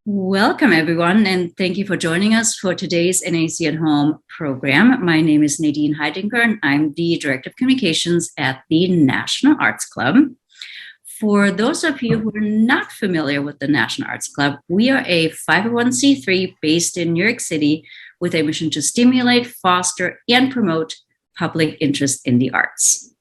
Welcome, everyone, and thank you for joining us for today's NAC at Home program. My name is Nadine Heidinger, and I'm the Director of Communications at the National Arts Club. For those of you who are not familiar with the National Arts Club, we are a 501c3 based in New York City with a mission to stimulate, foster, and promote public interest in the arts.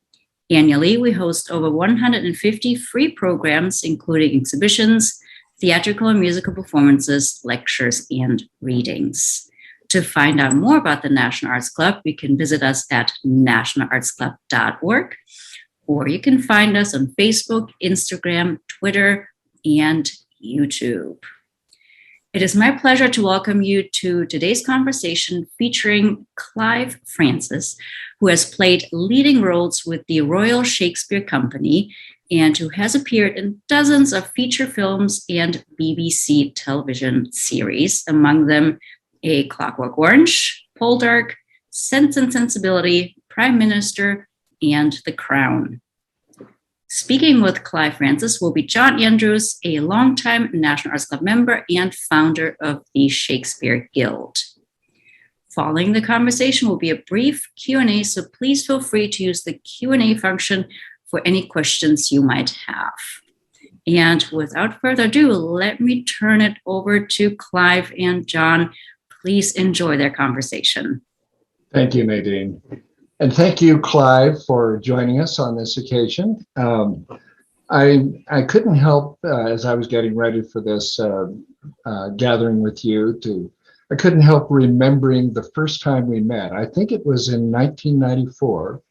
Annually, we host over 150 free programs, including exhibitions, theatrical and musical performances, lectures, and readings. To find out more about the National Arts Club, you can visit us at nationalartsclub.org, or you can find us on Facebook, Instagram, Twitter, and YouTube. It is my pleasure to welcome you to today's conversation featuring Clive Francis, who has played leading roles with the Royal Shakespeare Company and who has appeared in dozens of feature films and BBC television series, among them A Clockwork Orange, Poldark, Sense and Sensibility, Prime Minister, and The Crown. Speaking with Clive Francis will be John Andrews, a longtime National Arts Club member and founder of the Shakespeare Guild. Following the conversation will be a brief Q&A, so please feel free to use the Q&A function for any questions you might have. And without further ado, let me turn it over to Clive and John. Please enjoy their conversation. Thank you, Nadine. And thank you, Clive, for joining us on this occasion. I couldn't help, as I was getting ready for this gathering with you, I couldn't help remembering the first time we met. I think it was in 1994.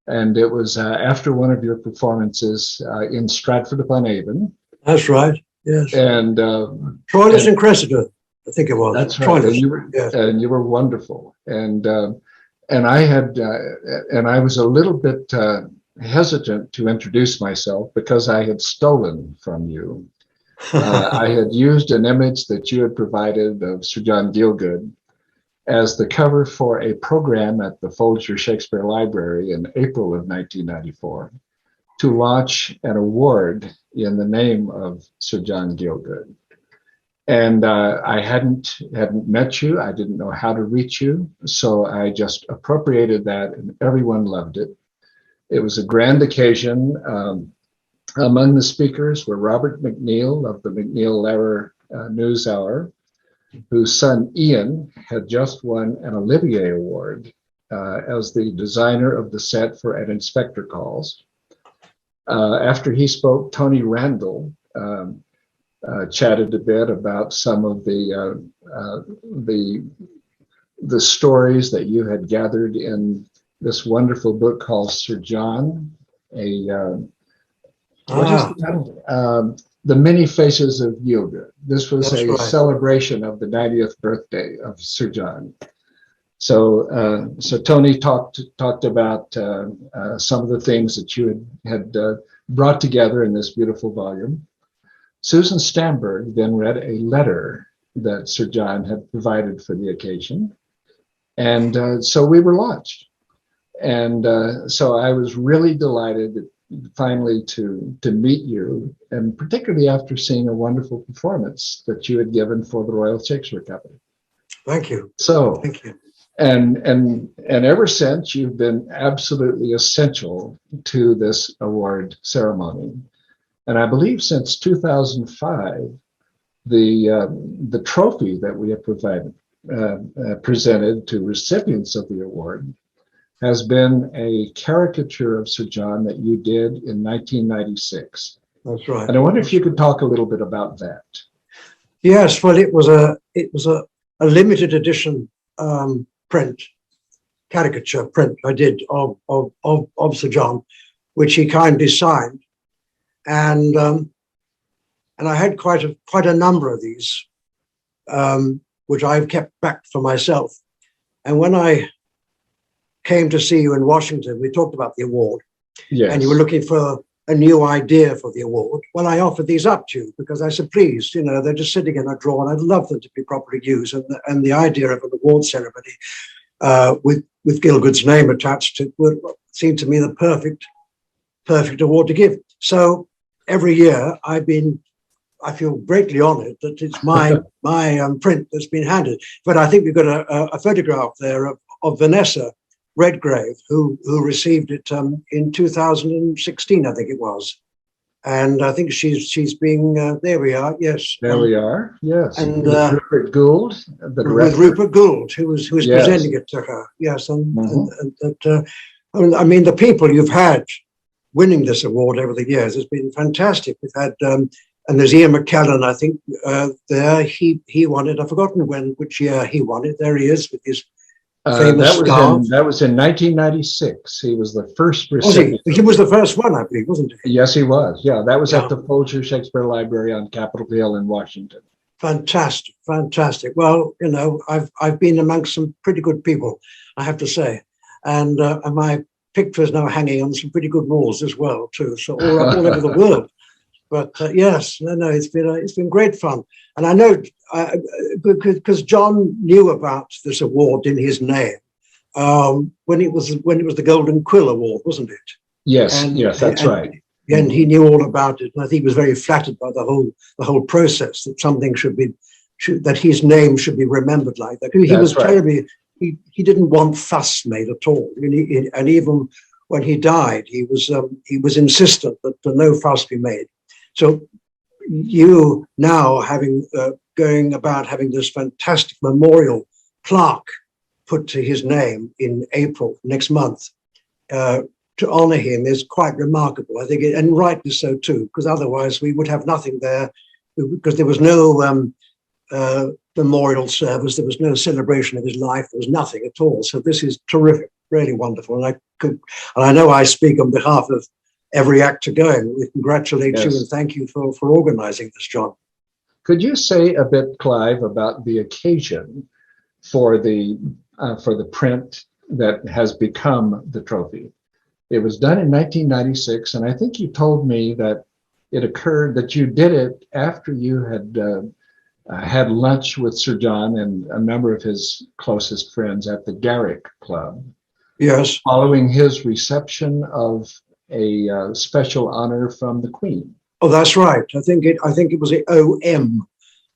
And it was after one of your performances in Stratford-upon-Avon. That's right, yes. And Troilus and Cressida, I think it was. That's right. Troilus, and you were wonderful. And I was a little bit hesitant to introduce myself because I had stolen from you. I had used an image that you had provided of Sir John Gielgud as the cover for a program at the Folger Shakespeare Library in April of 1994 to launch an award in the name of Sir John Gielgud. And I hadn't met you. I didn't know how to reach you. So I just appropriated that and everyone loved it. It was a grand occasion. Among the speakers were Robert McNeill of the McNeill-Lehrer NewsHour, whose son Ian had just won an Olivier Award as the designer of the set for An Inspector Calls. After he spoke, Tony Randall chatted a bit about some of the stories that you had gathered in this wonderful book called Sir John, what is the title? The Many Faces of Gielgud. This was That's a right. celebration of the 90th birthday of Sir John. So Tony talked about some of the things that you had brought together in this beautiful volume. Susan Stamberg then read a letter that Sir John had provided for the occasion. And so we were launched. And so I was really delighted finally to meet you, and particularly after seeing a wonderful performance that you had given for the Royal Shakespeare Company. Thank you. So, thank you. And ever since, you've been absolutely essential to this award ceremony. And I believe since 2005, the trophy that we have presented to recipients of the award has been a caricature of Sir John that you did in 1996. That's right. And I wonder if you could talk a little bit about that. Yes, well, it was a limited edition caricature print I did of Sir John, which he kindly signed, and I had quite a number of these, which I've kept back for myself. And when I came to see you in Washington, we talked about the award. Yes. And you were looking for a new idea for the award. Well, I offered these up to you because I said, please, they're just sitting in a drawer and I'd love them to be properly used. And the idea of an award ceremony with Gielgud's name attached to it would seem to me the perfect award to give. So every year I've been I feel greatly honoured that it's my print that's been handed. But I think we've got a photograph there of Vanessa Redgrave, who received it in 2016, I think it was. And I think she's being, there we are, yes. There we are, yes. And with Rupert Gould, the director. With Rupert Gould, who was Yes. presenting it to her, yes. And that, I mean, the people you've had winning this award over the years has been fantastic. We've had, and there's Ian McKellen, I think, there, he won it. I've forgotten which year he won it. There he is with his famous scarf. That was in 1996. He was the first recipient. He was the first one, I believe, wasn't he? Yes, he was. Yeah, that was at the Folger Shakespeare Library on Capitol Hill in Washington. Fantastic, fantastic. Well, you know, I've been amongst some pretty good people, I have to say, and my picture is now hanging on some pretty good walls as well, too. So all over the world. But yes, no, it's been great fun, and I know because John knew about this award in his name when it was the Golden Quill Award, wasn't it? Yes, that's right. And he knew all about it, and I think he was very flattered by the whole process, that something that his name should be remembered like that. He was terribly. He didn't want fuss made at all, and even when he died, he was insistent that no fuss be made. So you now going about having this fantastic memorial plaque put to his name in April next month to honor him is quite remarkable, I think, and rightly so too, because otherwise we would have nothing there, because there was no memorial service, there was no celebration of his life, there was nothing at all. So this is terrific, really wonderful, and I know I speak on behalf of every actor going. We congratulate you and thank you for organizing this, John. Could you say a bit, Clive, about the occasion for the print that has become the trophy? It was done in 1996, and I think you told me that it occurred that you did it after you had had lunch with Sir John and a number of his closest friends at the Garrick Club. Yes. Following his reception of a special honor from the Queen. Oh, that's right. I think it was an OM.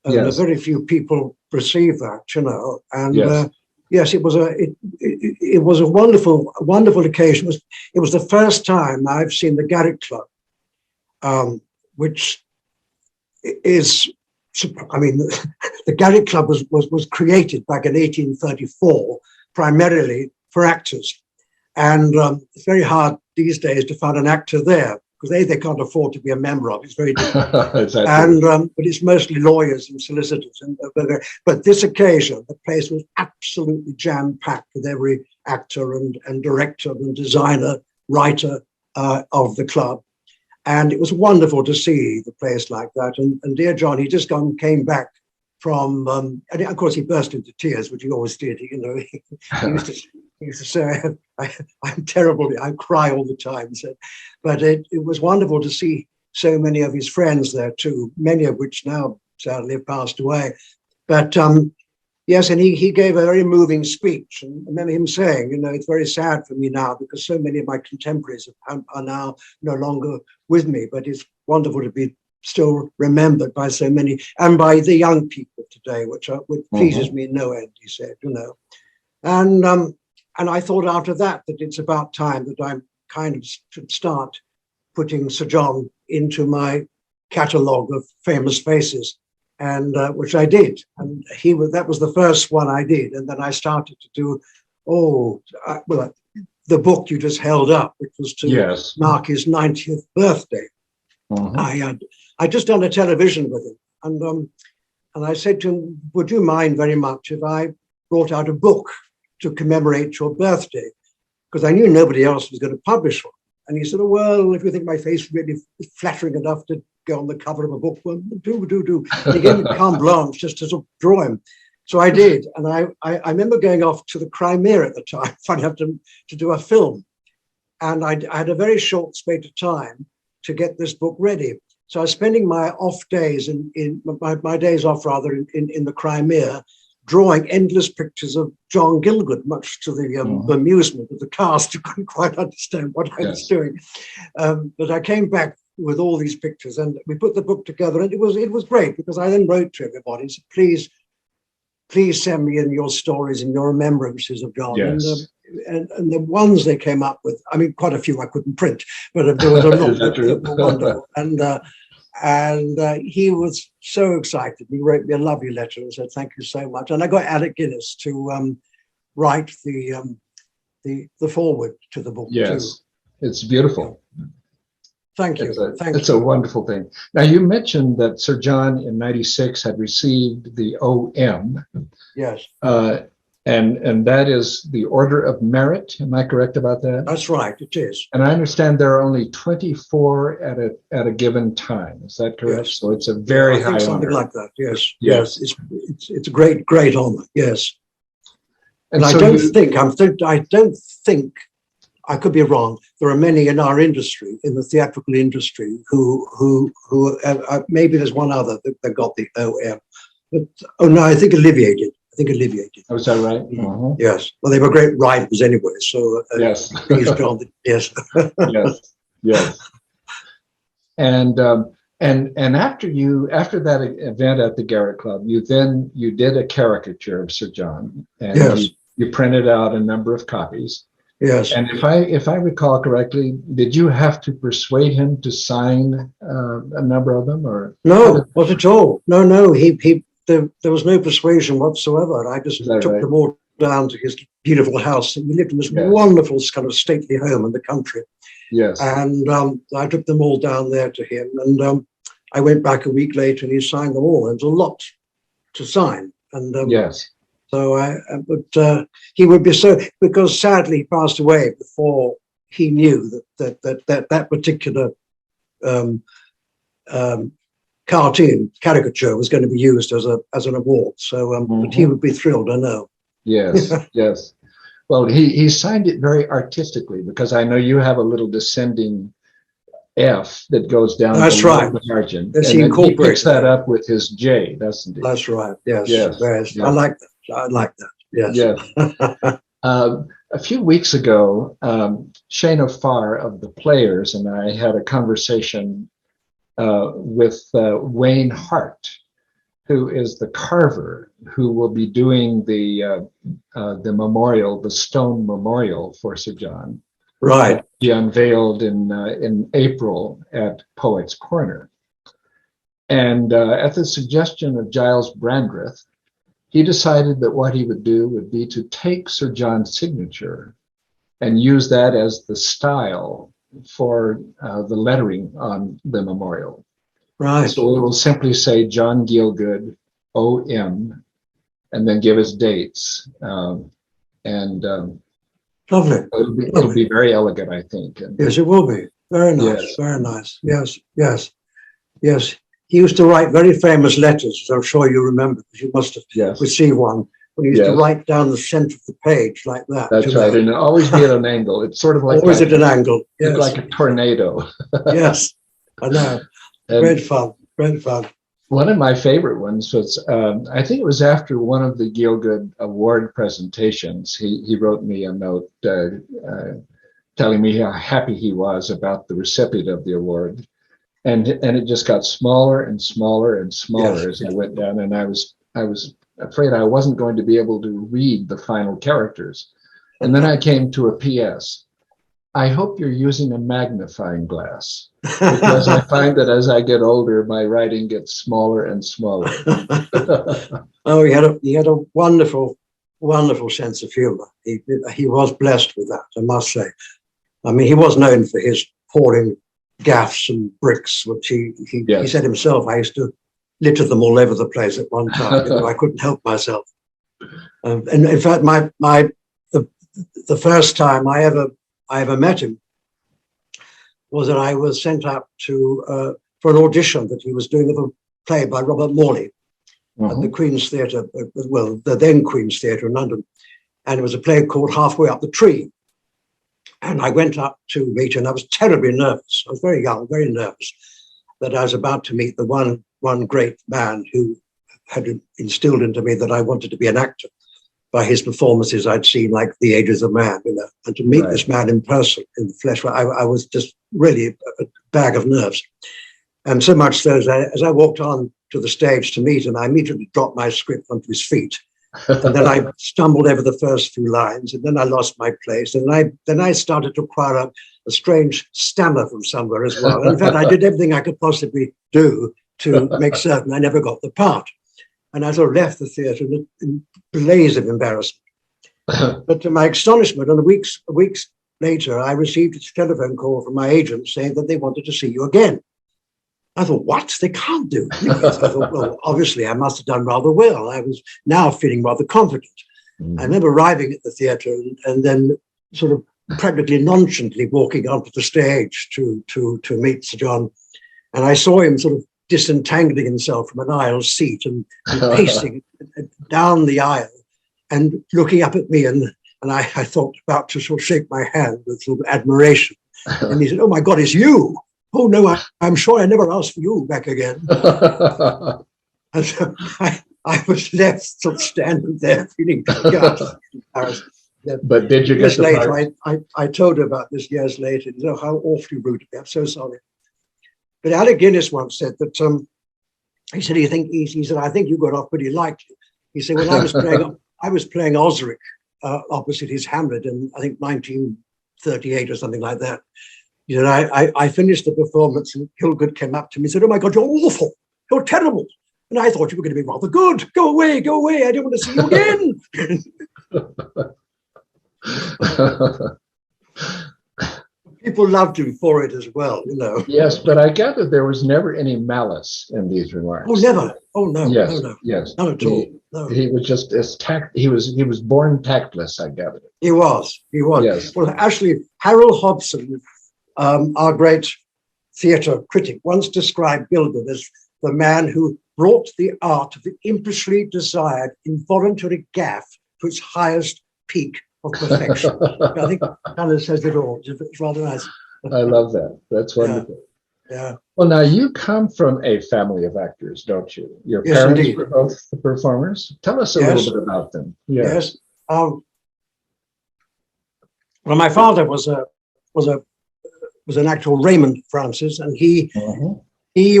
Yes. Very few people received that, you know. And yes, it was a wonderful occasion. It was the first time I've seen the Garrick Club, which is, I mean, the Garrick Club was created back in 1834 primarily for actors, and it's very hard these days to find an actor there because they can't afford to be a member of. It's very difficult. Exactly. And but it's mostly lawyers and solicitors. But this occasion, the place was absolutely jam-packed with every actor and director and designer, writer of the club. And it was wonderful to see the place like that. And dear John, he just came back from, and of course he burst into tears, which he always did. You know, he used to say, I'm terrible, I cry all the time. So, but it was wonderful to see so many of his friends there too, many of which now sadly have passed away. But yes, and he gave a very moving speech. And I remember him saying, you know, it's very sad for me now because so many of my contemporaries are now no longer with me, but it's wonderful to be still remembered by so many and by the young people today, which pleases me no end, he said, you know. And I thought after that it's about time that I kind of should start putting Sir John into my catalogue of famous faces, and which I did. And that was the first one I did. And then I started to do, the book you just held up, which was to mark his 90th birthday. I just done a television with him, and I said to him, would you mind very much if I brought out a book to commemorate your birthday? Because I knew nobody else was going to publish one. And he said, oh, well, if you think my face is really flattering enough to go on the cover of a book, well, do. And he gave me carte blanche just to sort of draw him. So I did. And I remember going off to the Crimea at the time, funny enough, to do a film. And I had a very short space of time to get this book ready. So I was spending my off days, my days off rather, in the Crimea, drawing endless pictures of John Gielgud, much to the amusement of the cast, who couldn't quite understand what I was doing. But I came back with all these pictures, and we put the book together, and it was great, because I then wrote to everybody and said, please send me in your stories and your remembrances of John. Yes. And the ones they came up with, I mean, quite a few I couldn't print, but there was a lot that were wonderful. And he was so excited. He wrote me a lovely letter and said, thank you so much. And I got Alec Guinness to write the foreword to the book. Yes, too. It's beautiful. Thank you. It's a wonderful thing. Now, you mentioned that Sir John in '96 had received the OM. Yes. And that is the Order of Merit. Am I correct about that? That's right, it is. And I understand there are only 24 at a given time. Is that correct? Yes. So it's a very high something honor. like that. Yes. Yes. It's a great honor. Yes. And I so don't think, I could be wrong, there are many in our industry, in the theatrical industry, who maybe there's one other that got the OM. But, oh no, I think Olivier did. Oh, is that right? Uh-huh. Yes. Well, they were great writers anyway. So yes. Please, John. Yes. Yes. Yes. And after that event at the Garrick Club, you did a caricature of Sir John, and yes. you printed out a number of copies. Yes. And if I recall correctly, did you have to persuade him to sign a number of them, or no? Not at all. No. There was no persuasion whatsoever. I just took them all down to his beautiful house. And we lived in this wonderful kind of stately home in the country. Yes. And I took them all down there to him. And I went back a week later and he signed them all. There was a lot to sign. And yes. So but he would be so, because sadly he passed away before he knew that particular caricature was going to be used as an award. So but he would be thrilled, I know. Yes, yes. Well, he signed it very artistically, because I know you have a little descending F that goes down the margin. Yes, and he picks that up with his J, doesn't he? That's right. Yes. Yes. I like that. Yes. Yes. A few weeks ago, Shana Farr of the Players and I had a conversation with Wayne Hart, who is the carver who will be doing the memorial, the stone memorial for Sir John. Right. He unveiled in April at Poets' Corner. And at the suggestion of Giles Brandreth, he decided that what he would do would be to take Sir John's signature and use that as the style for the lettering on the memorial. Right. So it will simply say John Gielgud, O.M., and then give us dates. Lovely. It'll be very elegant, I think. And, yes, it will be. Very nice. Yes. Very nice. Yes. He used to write very famous letters, as I'm sure you remember, because you must have received one. When he used to write down the center of the page like that. That's right. And always be at an angle. It's sort of like always at an angle. Yes. Like a tornado. Yes, I know. Great fun. One of my favorite ones was, I think it was after one of the Gielgud Award presentations, he wrote me a note telling me how happy he was about the recipient of the award. And it just got smaller and smaller and smaller as I went down. And I was afraid I wasn't going to be able to read the final characters. And then I came to a PS. I hope you're using a magnifying glass, because I find that as I get older, my writing gets smaller and smaller. Oh, he had a wonderful sense of humor. He was blessed with that, I must say. I mean, he was known for his pouring gaffs and bricks, which he said himself, I used to litter them all over the place at one time. I couldn't help myself. And in fact, the first time I ever met him was that I was sent up to for an audition that he was doing of a play by Robert Morley at the Queen's Theatre, the then Queen's Theatre in London. And it was a play called Halfway Up the Tree. And I went up to meet him, and I was terribly nervous. I was very young, very nervous, that I was about to meet the one great man who had instilled into me that I wanted to be an actor. by his performances I'd seen, like The Age is a Man, and to meet this man in person, in the flesh, I was just really a bag of nerves. And so much so, as I walked on to the stage to meet him, I immediately dropped my script onto his feet. And then I stumbled over the first few lines, and then I lost my place. And then I started to acquire a strange stammer from somewhere as well. In fact, I did everything I could possibly do to make certain I never got the part. And I sort of left the theatre in a blaze of embarrassment. But to my astonishment, and a weeks later, I received a telephone call from my agent saying that they wanted to see you again. I thought, what? They can't do it. I thought, well, obviously I must have done rather well. I was now feeling rather confident. I remember arriving at the theatre and then sort of practically nonchalantly walking onto the stage to meet Sir John. And I saw him sort of disentangling himself from an aisle seat and pacing down the aisle and looking up at me. And I thought about to sort of shake my hand with sort of admiration. And he said, "Oh my God, it's you. Oh no, I'm sure I never asked for you back again." And so I was left sort of standing there feeling embarrassed. But did you get years later? I told her about this years later. You know how awfully rude. I'm so sorry. But Alec Guinness once said that he said he said, "I think you got off pretty lightly." He said, when I was playing Osric opposite his Hamlet in, I think, 1938 or something like that. He said, I finished the performance and Gielgud came up to me and said, "Oh my God, you're awful. You're terrible. And I thought you were going to be rather good. Go away. I don't want to see you again." People loved him for it as well, you know. Yes, but I gather there was never any malice in these remarks. Oh, never. Oh, no. Yes, No. yes. Not at all. No. He was just as he was born tactless, I gather. He was. Yes. Well, actually, Harold Hobson, our great theatre critic, once described Gielgud as the man who brought the art of the impishly desired involuntary gaffe to its highest peak of perfection. I think kind of says it all. It's rather nice. I love that. That's wonderful. Yeah. Well, now you come from a family of actors, don't you? Your Yes, parents indeed. were both the performers. Tell us a little bit about them. Yes. Well, my father was an actual Raymond Francis, and he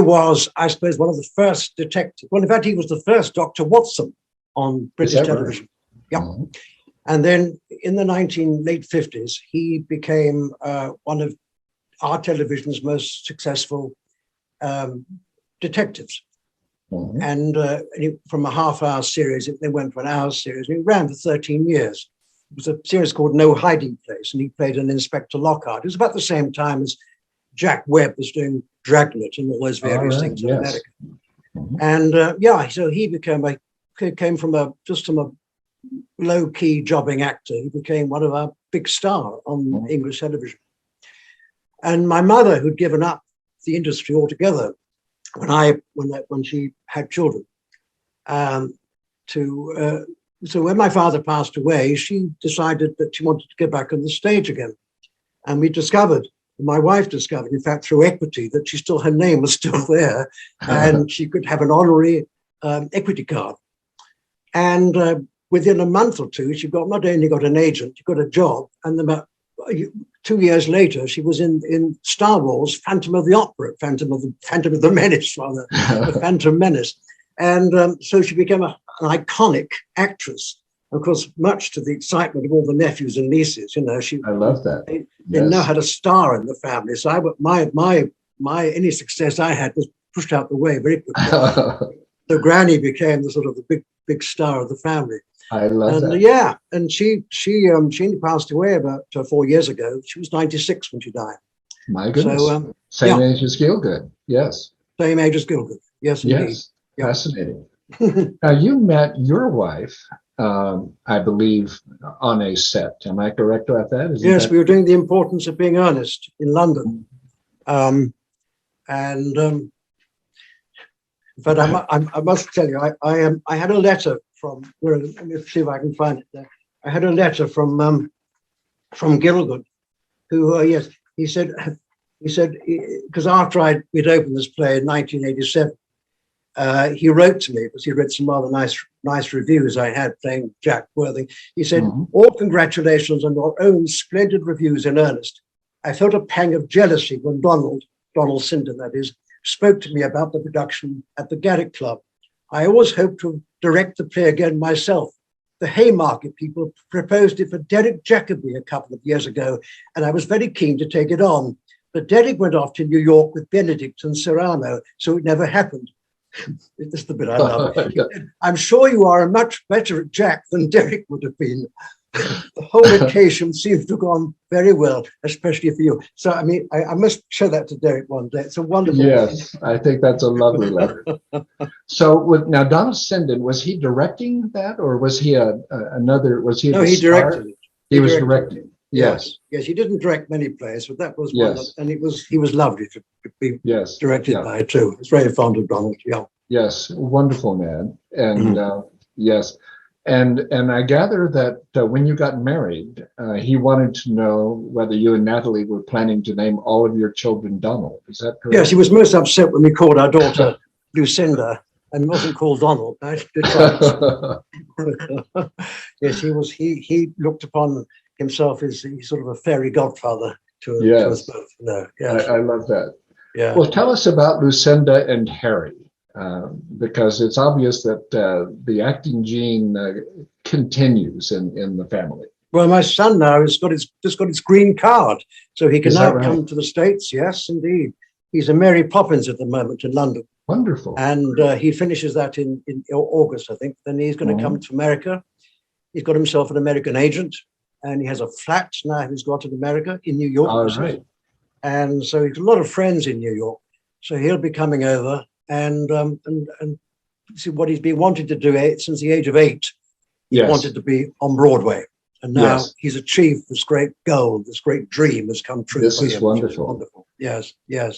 was, I suppose, one of the first detectives. Well, in fact, he was the first Dr. Watson on British television. Right? Yeah. And then in the late 50s, he became one of our television's most successful detectives. And from a half-hour series, they went to an hour series. And he ran for 13 years. It was a series called No Hiding Place, and he played an Inspector Lockhart. It was about the same time as Jack Webb was doing Dragnet and all those various things in America. And so he came from a low-key jobbing actor. He became one of our big stars on English television. And my mother, who'd given up the industry altogether when she had children, so when my father passed away, she decided that she wanted to get back on the stage again. And my wife discovered, in fact, through equity, that her name was still there, and she could have an honorary equity card. And within a month or two, she not only got an agent, she got a job, and about 2 years later, she was in Star Wars: Phantom of the Opera, Phantom of the Menace, rather, the Phantom Menace, and so she became an iconic actress. Of course, much to the excitement of all the nephews and nieces, I love that. They now had a star in the family. So my any success I had was pushed out the way very quickly. So Granny became the sort of the big star of the family. I love that. Yeah, and she only passed away about 4 years ago. She was 96 when she died. My goodness. So, same age as Gielgud. Yes. Same age as Gielgud. Yes, indeed. Yes. Yeah. Fascinating. Now, you met your wife, I believe, on a set. Am I correct about that? Yes, we were doing The Importance of Being Earnest in London. But I must tell you, I had a letter from, let me see if I can find it there. I had a letter from Gielgud, who, he said, because after we'd opened this play in 1987, he wrote to me because he read some rather nice reviews I had playing Jack Worthing. He said, all congratulations on your own splendid reviews in earnest. I felt a pang of jealousy when Donald Sinden, that is, spoke to me about the production at the Garrick Club. I always hoped to direct the play again myself. The Haymarket people proposed it for Derek Jacobi a couple of years ago, and I was very keen to take it on. But Derek went off to New York with Benedict and Serrano, so it never happened. This is the bit I love. I'm sure you are much better at Jack than Derek would have been. The whole occasion seems to have gone very well, especially for you. So, I mean, I must show that to Derek one day. It's a wonderful. Yes, I think that's a lovely letter. So, now Donald Sinden, was he directing that, or was he another? Was he? No, he directed it. He was directing. Yes. Yes, he didn't direct many plays, but that was one. And he was lovely to be directed by too. I was very fond of Donald. Yeah. Yes, wonderful man, and yes. And I gather that when you got married, he wanted to know whether you and Natalie were planning to name all of your children Donald. Is that correct? Yes, he was most upset when we called our daughter Lucinda and wasn't called Donald. Yes, he was. He looked upon himself as sort of a fairy godfather to us both. No, yes. I love that. Yeah. Well, tell us about Lucinda and Harry. Because it's obvious that the acting gene continues in the family. Well, my son now has just got his green card, so he can now come to the States. Yes, indeed. He's a Mary Poppins at the moment in London. Wonderful. And he finishes that in August, I think. Then he's going to come to America. He's got himself an American agent, and he has a flat now he's got in America, in New York. All right. And so he's got a lot of friends in New York. So he'll be coming over. And see what he's been wanting to do since the age of 8. He wanted to be on Broadway, and now he's achieved this great goal. This great dream has come true. This is wonderful. Wonderful. Yes. And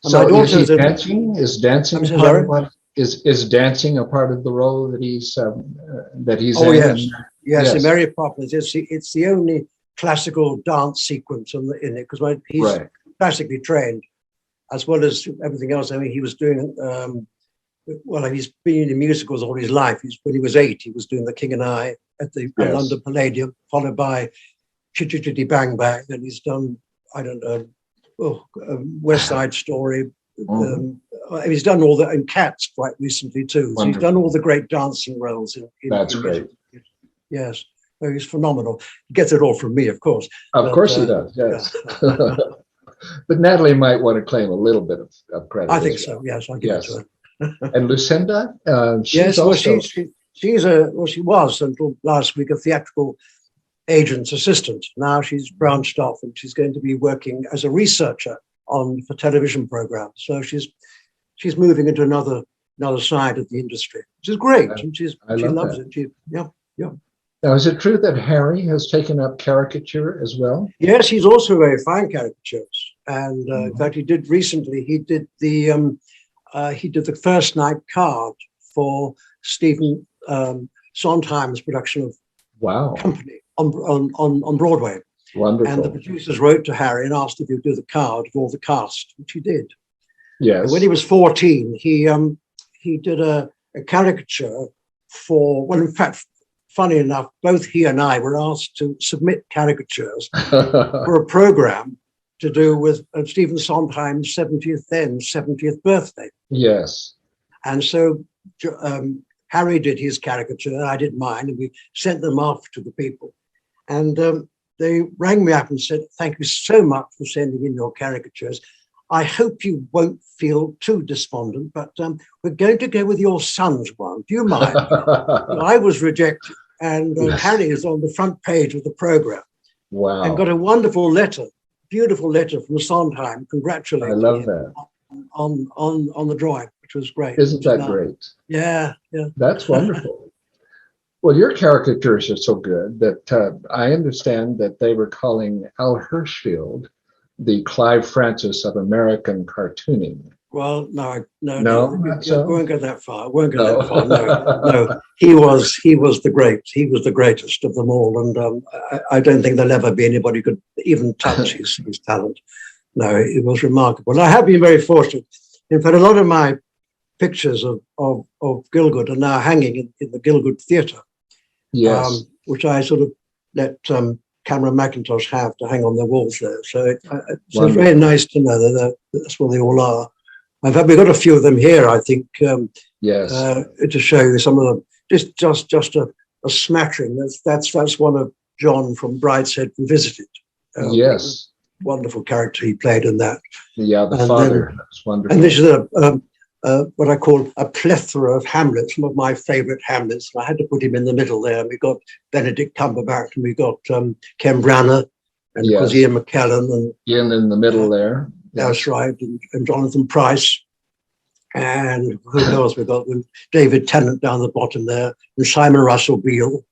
so my daughter is dancing. Is dancing is dancing a part of the role that he's Oh in? Yes. In Mary Poppins, it's the only classical dance sequence in it because he's classically trained. As well as everything else, I mean, he was doing, he's been in musicals all his life. When he was 8, he was doing The King and I at the London Palladium, followed by Chitty Chitty Bang Bang, and he's done, West Side Story. He's done all that in Cats quite recently too. So he's done all the great dancing roles. That's great. Yes, he's phenomenal. He gets it all from me, of course. Of course he does, yes. Yeah. But Natalie might want to claim a little bit of credit. I think so. Yes, I'll give it to her. And Lucinda, she was until last week a theatrical agent's assistant. Now she's branched off and she's going to be working as a researcher for television programs. So she's moving into another side of the industry, which is great, and she loves it. Now, is it true that Harry has taken up caricature as well? Yes, he's also very fine caricatures, and in fact, he did recently. He did the first night card for Stephen Sondheim's production of Company on Broadway. Wonderful. And the producers wrote to Harry and asked if he'd do the card for the cast, which he did. Yes. And when he was 14, he did a caricature for. Well, in fact. Funny enough, both he and I were asked to submit caricatures for a program to do with Stephen Sondheim's 70th birthday. Yes. And so Harry did his caricature, I did mine, and we sent them off to the people. And they rang me up and said, "Thank you so much for sending in your caricatures. I hope you won't feel too despondent, but we're going to go with your son's one. Do you mind?" I was rejected. And Harry is on the front page of the program. Wow. And got a wonderful letter, beautiful letter from Sondheim congratulating him on the drawing, which was great. Isn't that great? Yeah. That's wonderful. Well, your caricatures are so good that I understand that they were calling Al Hirschfield the Clive Francis of American cartooning. Well, no. So? Won't go that far. No. He was the great. He was the greatest of them all, and I don't think there'll ever be anybody who could even touch his talent. No, it was remarkable. I have been very fortunate. In fact, a lot of my pictures of Gielgud are now hanging in the Gielgud Theatre, Yes. which I sort of let Cameron McIntosh have to hang on their walls there. So, so it's very nice to know that that's what they all are. In fact, we've got a few of them here, I think, Yes. to show you some of them. Just a smattering. That's one of John from Brideshead Revisited. Yes. Wonderful character he played in that. Yeah, the And father. That's wonderful. And this is what I call a plethora of Hamlets, some of my favorite Hamlets. I had to put him in the middle there. We got Benedict Cumberbatch, and we got Ken Branagh, and of course Ian McKellen, and Ian in the middle there. That's right, and Jonathan Pryce, and who else? We got David Tennant down the bottom there, and Simon Russell Beale,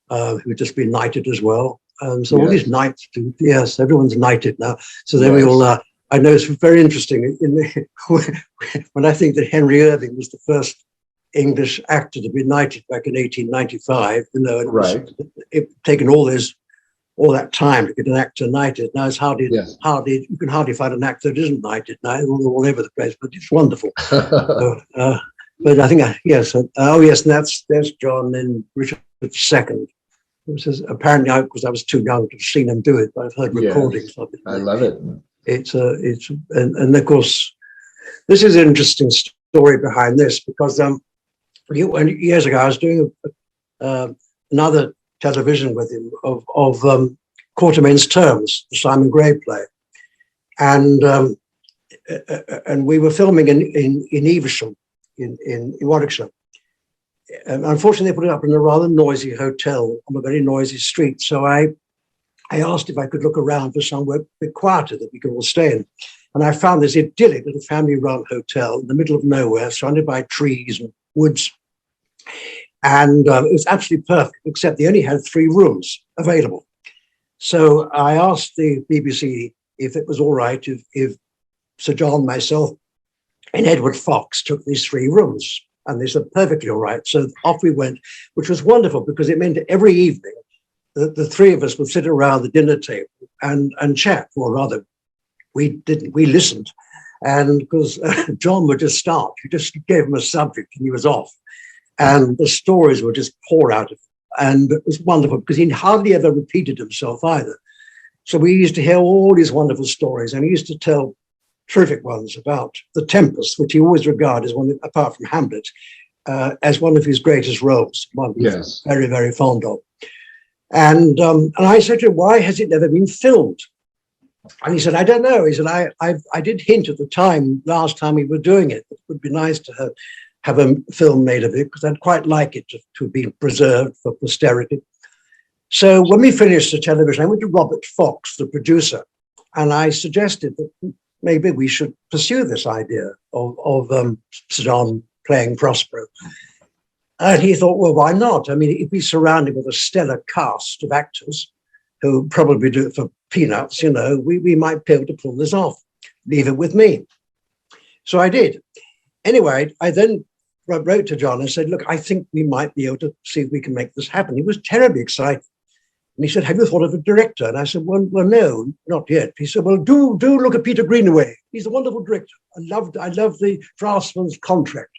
who'd just been knighted as well. So all these knights, yes, everyone's knighted now. So there we all are. I know it's very interesting when I think that Henry Irving was the first English actor to be knighted back in 1895. You know, it taken all that time to get an actor knighted. Now it's hardly you can hardly find an actor that isn't knighted now. They're all over the place, but it's wonderful. But I think yes. And there's John and Richard II. Apparently, because I was too young to have seen him do it, but I've heard recordings of it. I love it. And of course, this is an interesting story behind this, because years ago I was doing another television with him of Quatermain's Terms, the Simon Gray play, and we were filming in Evesham in Warwickshire. Unfortunately, they put it up in a rather noisy hotel on a very noisy street. So I asked if I could look around for somewhere a bit quieter that we could all stay in. And I found this idyllic little family-run hotel in the middle of nowhere, surrounded by trees and woods. And it was absolutely perfect, except they only had 3 rooms available. So I asked the BBC if it was all right if Sir John, myself, and Edward Fox took these 3 rooms. And they said, perfectly all right. So off we went, which was wonderful, because it meant that every evening the 3 of us would sit around the dinner table and chat, or rather, we listened. And because John would just start, you just gave him a subject and he was off. And the stories would just pour out of him. And it was wonderful, because he hardly ever repeated himself either. So we used to hear all these wonderful stories, and he used to tell terrific ones about The Tempest, which he always regarded as one, apart from Hamlet, as one of his greatest roles, one he was very, very fond of. And I said to him, why has it never been filmed? And he said, I don't know. He said, I did hint at the time, last time we were doing it, it would be nice to have a film made of it, because I'd quite like it to be preserved for posterity. So when we finished the television, I went to Robert Fox, the producer, and I suggested that maybe we should pursue this idea of Sir John playing Prospero. And he thought, well, why not? I mean, if we surround him with a stellar cast of actors who probably do it for peanuts, you know, we might be able to pull this off. Leave it with me. So I did. Anyway, I then wrote to John and said, look, I think we might be able to see if we can make this happen. He was terribly excited. And he said, have you thought of a director? And I said, well, no, not yet. He said, well, do look at Peter Greenaway. He's a wonderful director. I love the Draftsman's Contract.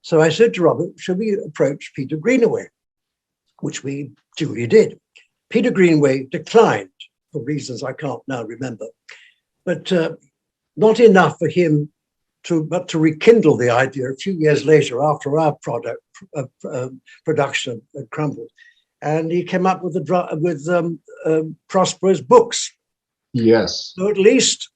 So I said to Robert, should we approach Peter Greenaway? Which we duly did. Peter Greenaway declined for reasons I can't now remember, but not enough for him to rekindle the idea a few years later, after our production had crumbled. And he came up with Prospero's books. Yes. So at least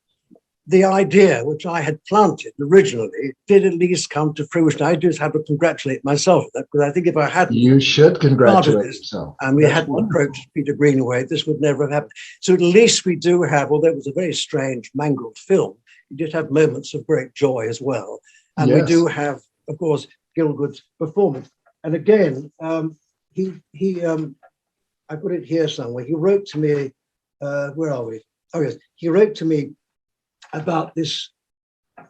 the idea, which I had planted originally, did at least come to fruition. I just have to congratulate myself for that, because I think if I hadn't, you should congratulate yourself. And we hadn't approached Peter Greenaway, this would never have happened. So at least we do have, although it was a very strange, mangled film, we did have moments of great joy as well. And we do have, of course, Gielgud's performance. And again, I put it here somewhere. He wrote to me, where are we? Oh, yes. He wrote to me about this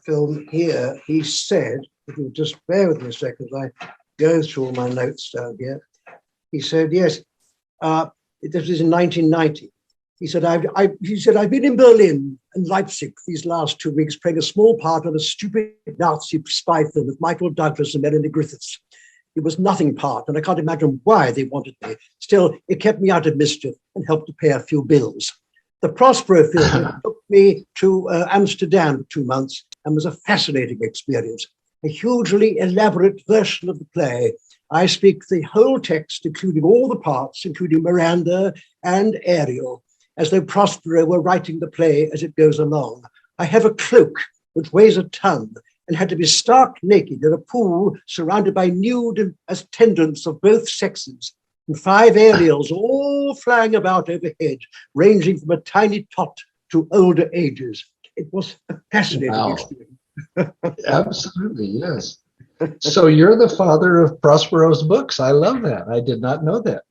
film here. He said, if you'll just bear with me a second, I go through all my notes down here. He said, yes, this was in 1990. he said, I've been in Berlin and Leipzig these last 2 weeks playing a small part of a stupid Nazi spy film with Michael Douglas and Melanie Griffiths. It was nothing part, and I can't imagine why they wanted me. Still, it kept me out of mischief and helped to pay a few bills. The Prospero film took me to Amsterdam for 2 months and was a fascinating experience. A hugely elaborate version of the play. I speak the whole text, including all the parts, including Miranda and Ariel, as though Prospero were writing the play as it goes along. I have a cloak which weighs a ton and had to be stark naked in a pool surrounded by nude attendants of both sexes, and 5 Ariels all flying about overhead, ranging from a tiny tot to older ages. It was a fascinating experience. Absolutely, yes. So you're the father of Prospero's books. I love that. I did not know that.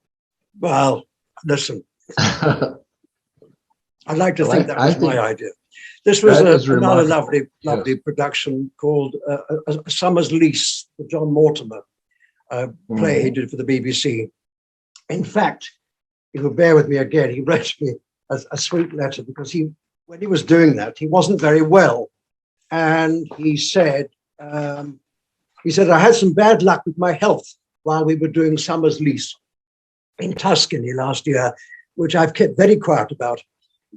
Well, listen, I'd like to think that was my idea. This was another lovely production called A Summer's Lease, the John Mortimer play he did for the BBC. In fact, if you'll bear with me again, he wrote me a sweet letter because when he was doing that, he wasn't very well. And he said, I had some bad luck with my health while we were doing Summer's Lease in Tuscany last year, which I've kept very quiet about.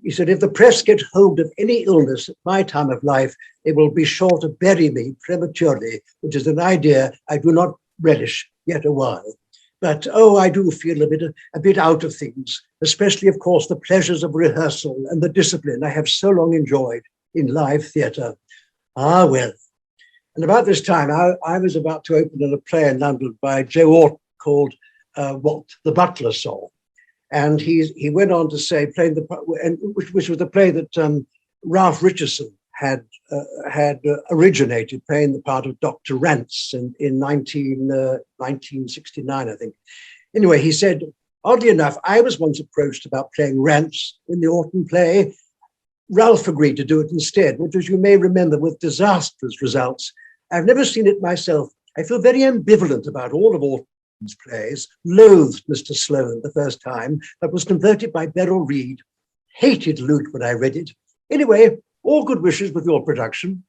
He said, if the press get hold of any illness at my time of life, they will be sure to bury me prematurely, which is an idea I do not relish yet a while. But, I do feel a bit out of things, especially, of course, the pleasures of rehearsal and the discipline I have so long enjoyed in live theatre. Ah, well. And about this time, I was about to open a play in London by Joe Orton called What the Butler Saw. And he went on to say, which was the play that Ralph Richardson had originated, playing the part of Dr. Rance in 1969, I think. Anyway, he said, oddly enough, I was once approached about playing Rance in the Orton play. Ralph agreed to do it instead, which, as you may remember, with disastrous results. I've never seen it myself. I feel very ambivalent about all of Orton's plays. Loathed Mr. Sloane the first time, but was converted by Beryl Reid. Hated Luke when I read it. Anyway, all good wishes with your production.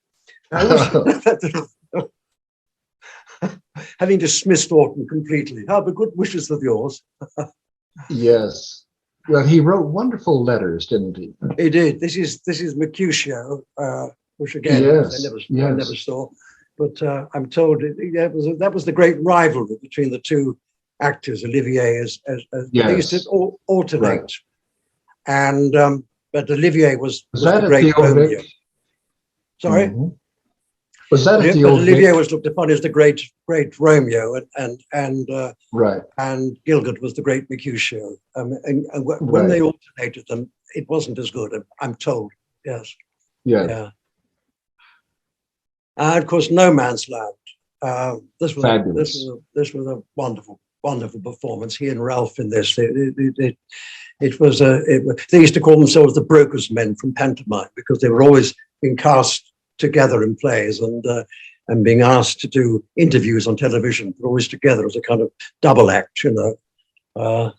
Having dismissed Orton completely. But good wishes with yours. Yes. Well, he wrote wonderful letters, didn't he? He did. This is Mercutio, which again I never saw. But I'm told that was the great rivalry between the two actors. Olivier as they used to alternate, right. And but Olivier was the great Romeo. Sorry. Mm-hmm. Was that at the old Olivier was looked upon as the great Romeo, and right, and Gielgud was the great Mercutio. And when they alternated them, it wasn't as good. I'm told. Yes. Yeah. And of course, No Man's Land. This was a wonderful performance. He and Ralph in this. They used to call themselves the brokers' men from pantomime because they were always being cast together in plays and being asked to do interviews on television. They're always together as a kind of double act, you know.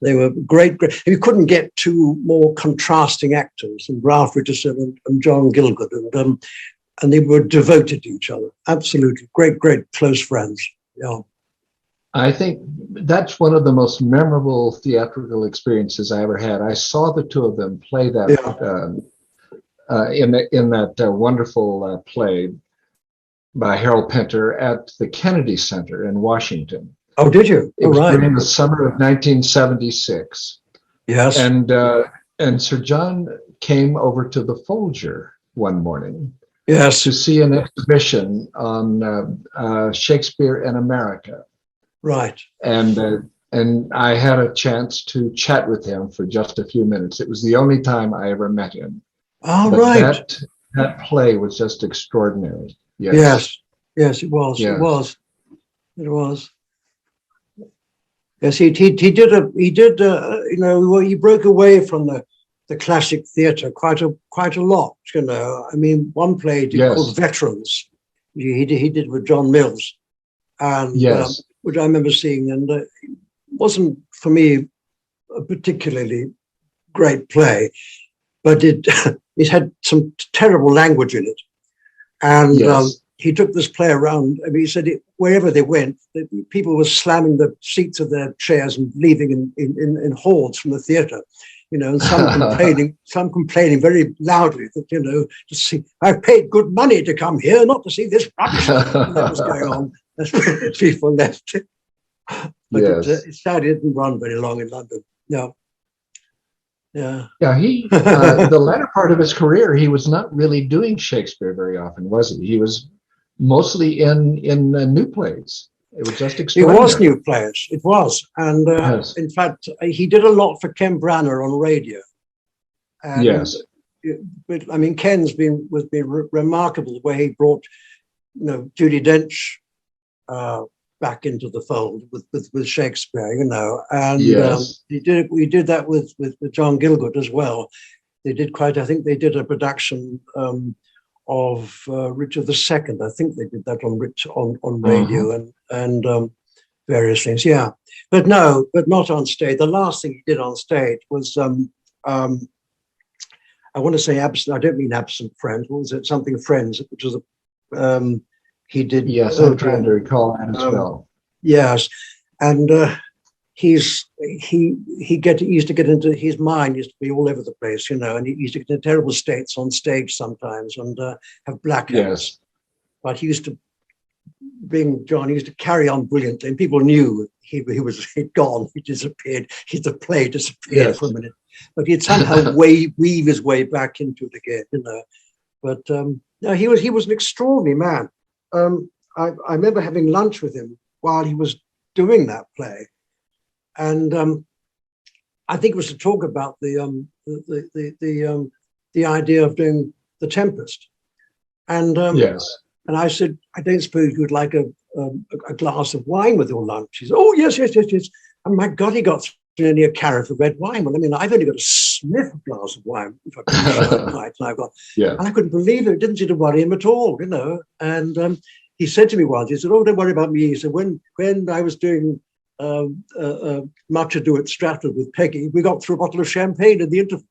They were great. You couldn't get two more contrasting actors than Ralph Richardson and John Gielgud, and they were devoted to each other. Absolutely, great close friends. Yeah. I think that's one of the most memorable theatrical experiences I ever had. I saw the two of them play that in that wonderful play by Harold Pinter at the Kennedy Center in Washington. Oh, did you? It was during the summer of 1976. Yes. And Sir John came over to the Folger one morning. Yes. To see an exhibition on Shakespeare in America. Right. And I had a chance to chat with him for just a few minutes. It was the only time I ever met him. Oh, right. That play was just extraordinary. Yes. Yes, it was. Yes. It was. Yes, he broke away from the classic theatre quite a lot, you know. I mean, one play called Veterans, he did with John Mills, and which I remember seeing, and it wasn't for me a particularly great play. but it it had some terrible language in it. And he took this play around. I mean, he said wherever they went, people were slamming the seats of their chairs and leaving in hordes from the theatre. You know, and some complaining very loudly that, you know, to see, I've paid good money to come here, not to see this rubbish that was going on. As people left. But it sadly didn't run very long in London. No. Yeah. Yeah, the latter part of his career, he was not really doing Shakespeare very often, was he? He was mostly in new plays. It was just extraordinary. It was new plays. It was. And in fact, he did a lot for Ken Branagh on radio. And yes. I mean, Ken's been remarkable the way he brought, you know, Judi Dench back into the fold with Shakespeare, you know. And we did that with John Gielgud as well. They did I think they did a production of Richard II. I think they did that on radio and various things. Yeah, but not on stage. The last thing he did on stage was I want to say absent. I don't mean Absent Friends. What was it? Something Friends, which was he did. Yes, I'm trying to recall that as well. Yes, and he used to get into his mind used to be all over the place, you know, and he used to get into terrible states on stage sometimes and have blackouts. Yes. But he used to, being John, he used to carry on brilliantly, and people knew he'd gone, he disappeared, the play disappeared for a minute, but he'd somehow weave his way back into it again, you know. But no, he was an extraordinary man. I remember having lunch with him while he was doing that play. And I think it was to talk about the idea of doing The Tempest. And and I said, I don't suppose you'd like a glass of wine with your lunch. He said, oh yes. And my God, he got nearly a carrot of red wine. Well, I mean, I've only got a sniff of glass of wine if I finish that night. And I couldn't believe it. It didn't seem to worry him at all, you know. And he said to me once, he said, oh, don't worry about me. He said, when I was doing Much Ado at Stratford with Peggy, we got through a bottle of champagne in the interval.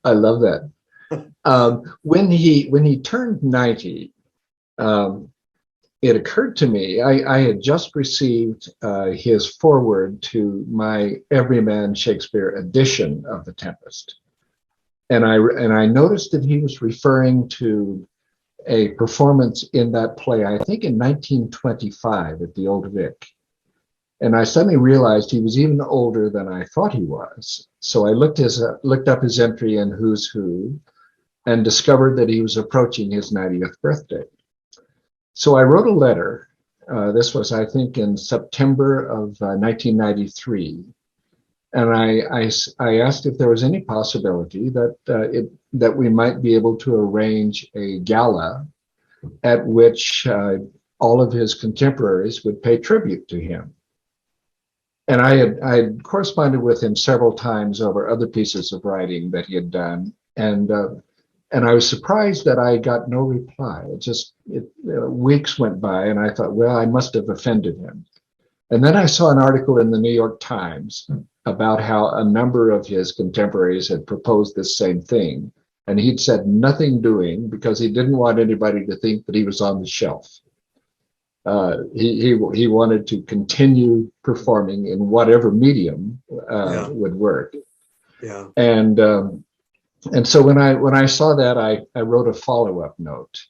I love that. When he turned 90, it occurred to me, I had just received his foreword to my Everyman Shakespeare edition of The Tempest. And I noticed that he was referring to a performance in that play, I think in 1925 at the Old Vic. And I suddenly realized he was even older than I thought he was. So I looked up his entry in Who's Who and discovered that he was approaching his 90th birthday. So I wrote a letter. This was, I think, in September of 1993. And I asked if there was any possibility that we might be able to arrange a gala at which all of his contemporaries would pay tribute to him. And I had corresponded with him several times over other pieces of writing that he had done, and I was surprised that I got no reply. Weeks went by, and I thought, well, I must have offended him. And then I saw an article in the New York Times about how a number of his contemporaries had proposed this same thing, and he'd said nothing doing because he didn't want anybody to think that he was on the shelf. He wanted to continue performing in whatever medium would work. Yeah. And so when I saw that, I wrote a follow-up note.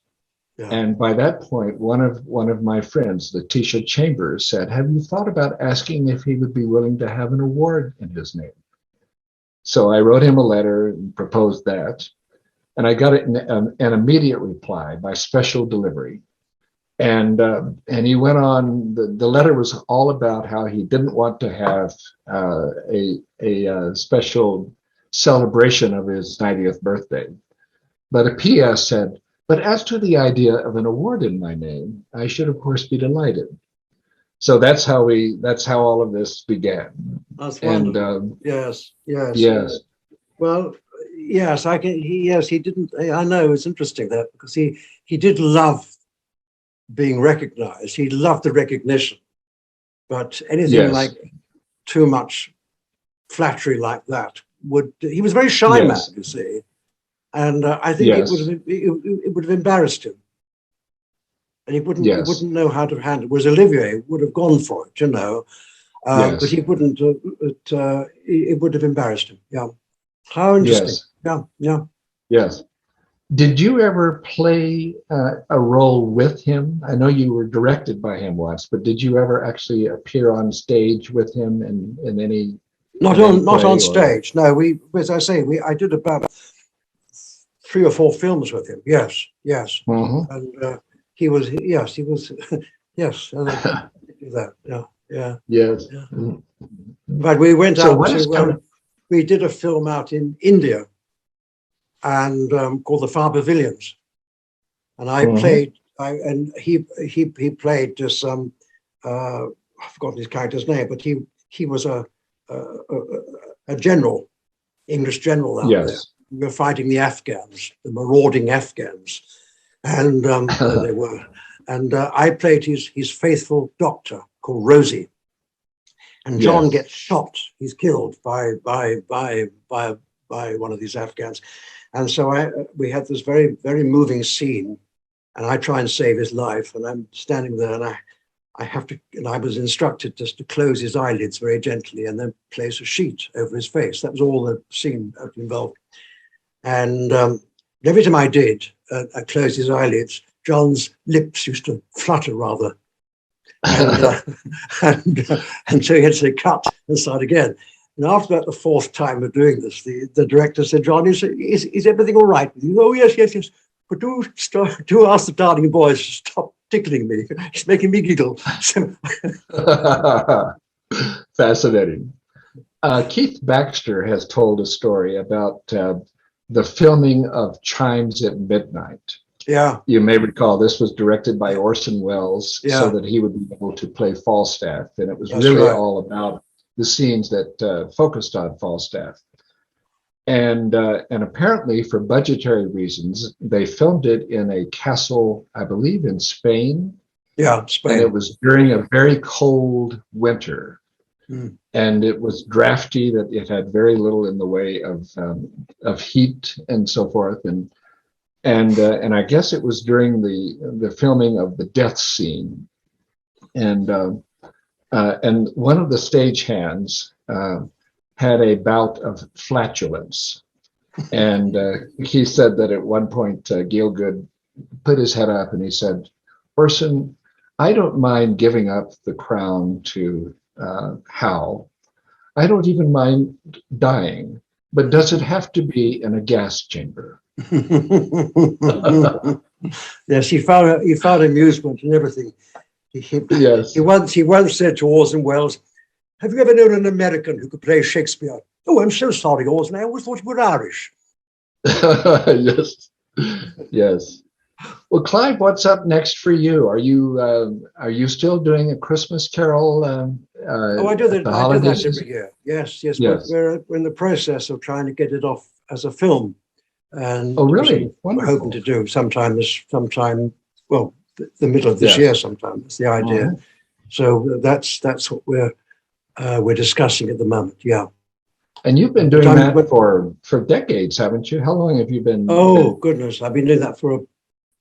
Yeah. And by that point, one of my friends, Letitia Chambers, said, have you thought about asking if he would be willing to have an award in his name? So I wrote him a letter and proposed that. And I got an immediate reply by special delivery. And he went on, the letter was all about how he didn't want to have a special celebration of his 90th birthday. But a PS said, but as to the idea of an award in my name, I should of course be delighted. So that's how all of this began. That's wonderful. Yes. Well, yes, he didn't, I know it's interesting that because he did love being recognized. He loved the recognition, but anything like too much flattery like that he was a very shy man, you see. And I think it would have embarrassed him. And he wouldn't know how to handle it. Whereas Olivier would have gone for it, you know. But he wouldn't, it would have embarrassed him. Yeah. How interesting. Yes. Did you ever play a role with him? I know you were directed by him once, but did you ever actually appear on stage with him in any? Not on stage. No, as I say, I did about 3 or 4 films with him. Yes. Mm-hmm. And he was, yes. And I did that. Yeah. Yes. Yeah. But we went out to, we did a film out in India, and called The Far Pavilions, and I played. He played this. I've forgotten his character's name, but he was a general, English general out there. We were fighting the Afghans, the marauding Afghans, and they were. And I played his faithful doctor called Rosie. And John gets shot. He's killed by one of these Afghans. And so we had this very, very moving scene, and I try and save his life. And I'm standing there, and I have to, and I was instructed just to close his eyelids very gently and then place a sheet over his face. That was all the scene involved. And every time I did, I closed his eyelids, John's lips used to flutter rather. And so he had to say cut and start again. And after about the 4th time of doing this, the director said, "John, is everything all right with you?" "Oh, yes. But do ask the darling boys to stop tickling me. It's making me giggle." Fascinating. Keith Baxter has told a story about the filming of Chimes at Midnight. Yeah. You may recall this was directed by Orson Welles so that he would be able to play Falstaff. And it was all about the scenes that focused on Falstaff. And apparently for budgetary reasons, they filmed it in a castle, I believe in Spain. Yeah, Spain. And it was during a very cold winter. And it was drafty, that it had very little in the way of heat and so forth. And I guess it was during the filming of the death scene, and one of the stagehands had a bout of flatulence, and he said that at one point Gielgud put his head up and he said, "Orson, I don't mind giving up the crown to Hal. I don't even mind dying, but does it have to be in a gas chamber?" Yes, he found amusement in everything. He once said to Orson Welles, "Have you ever known an American who could play Shakespeare?" "Oh, I'm so sorry, Orson. I always thought you were Irish." Yes. Well, Clive, what's up next for you? Are you still doing A Christmas Carol? I do that every year. Yes. We're in the process of trying to get it off as a film. And really? We're hoping to do sometime, well, the middle of this year sometime. That's the idea. So that's what we're discussing at the moment. Yeah. And you've been doing that for decades, haven't you? How long have you been? Oh, goodness. I've been doing that for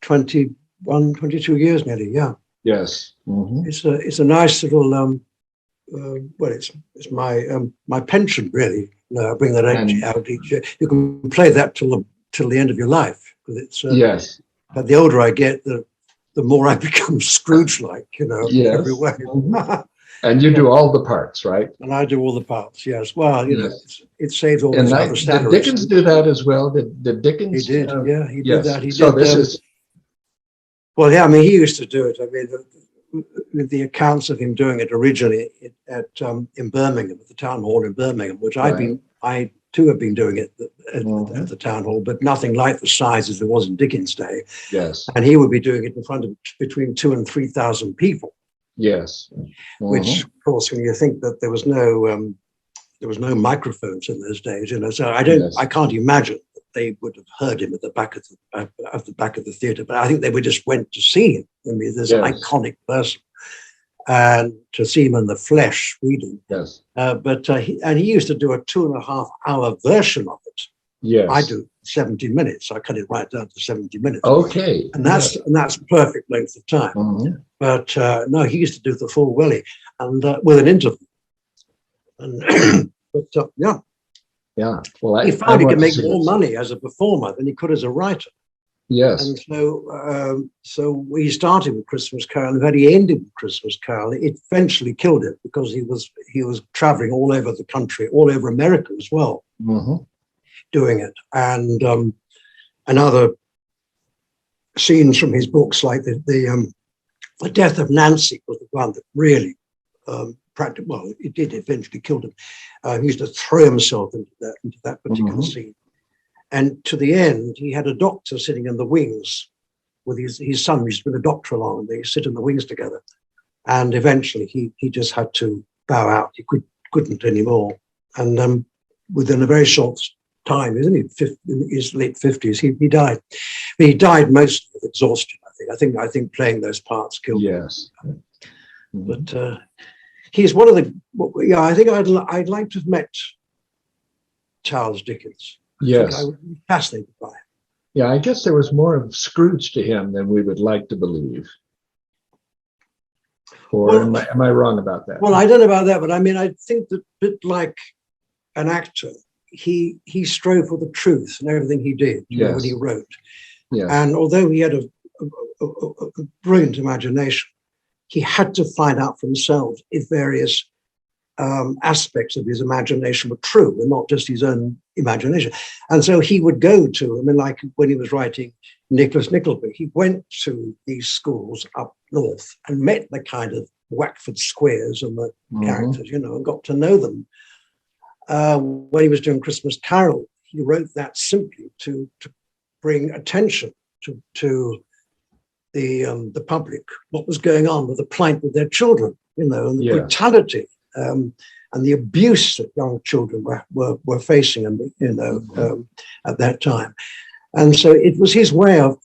21, 22 years nearly. Yeah. Yes. It's a nice little, it's my pension, really. No, I bring that out each year. You can play that till the end of your life. It's But the older I get, the more I become Scrooge-like, every way. And you do all the parts, right? And I do all the parts. Yes. Well, it saves all those other did Dickens do that as well? Did Dickens? He did. He did that. He so did. This is. Well, yeah. I mean, he used to do it. I mean, the accounts of him doing it originally in Birmingham, at the town hall in Birmingham, which I too have been doing it at the town hall, but nothing like the size as there was in Dickens' day. Yes. And he would be doing it in front of between 2,000 and 3,000 people. Yes. Which, of course, when you think that there was no microphones in those days, so I can't imagine that they would have heard him at the back of the theatre. But I think they just went to see him. I mean, this iconic person. and to see him in the flesh reading. Yes. But he used to do a 2.5-hour version of it. Yes. I do 70 minutes. I cut it right down to 70 minutes. Okay. And that's perfect length of time. Mhm. But no, he used to do the full Willie and with an interval. And but yeah, Yeah. Well, he found he want could to make see more this. money as a performer than he could as a writer. Yes. And so he started with Christmas Carol, and then he ended with Christmas Carol. It eventually killed him because he was traveling all over the country, all over America as well, Mhm. doing it. And other scenes from his books, like the death of Nancy, was the one that really well, it did eventually kill him. He used to throw himself into that particular scene. And to the end, he had a doctor sitting in the wings with his son. Used to bring a doctor along, and they sit in the wings together. And eventually, he just had to bow out. He couldn't anymore. And within a very short time, isn't he? In his late 50s, he died. But he died mostly of exhaustion. I think playing those parts killed him. Yes. But he's one of the. Yeah, I think I'd like to have met Charles Dickens. Yes. I would be fascinated by it. Yeah, I guess there was more of Scrooge to him than we would like to believe. Or am I wrong about that? Well, I don't know about that, but I mean, I think that a bit like an actor, he strove for the truth in everything he did, when he wrote. Yes. And although he had a brilliant imagination, he had to find out for himself if various aspects of his imagination were true and not just his own imagination. And so he would go to, I mean, like when he was writing Nicholas Nickleby, he went to these schools up north and met the kind of Wackford Squares and the characters, and got to know them. When he was doing Christmas Carol, he wrote that simply to bring attention to the public, what was going on with the plight of their children, and the brutality and the abuse that young children were facing, at that time. And so it was his way of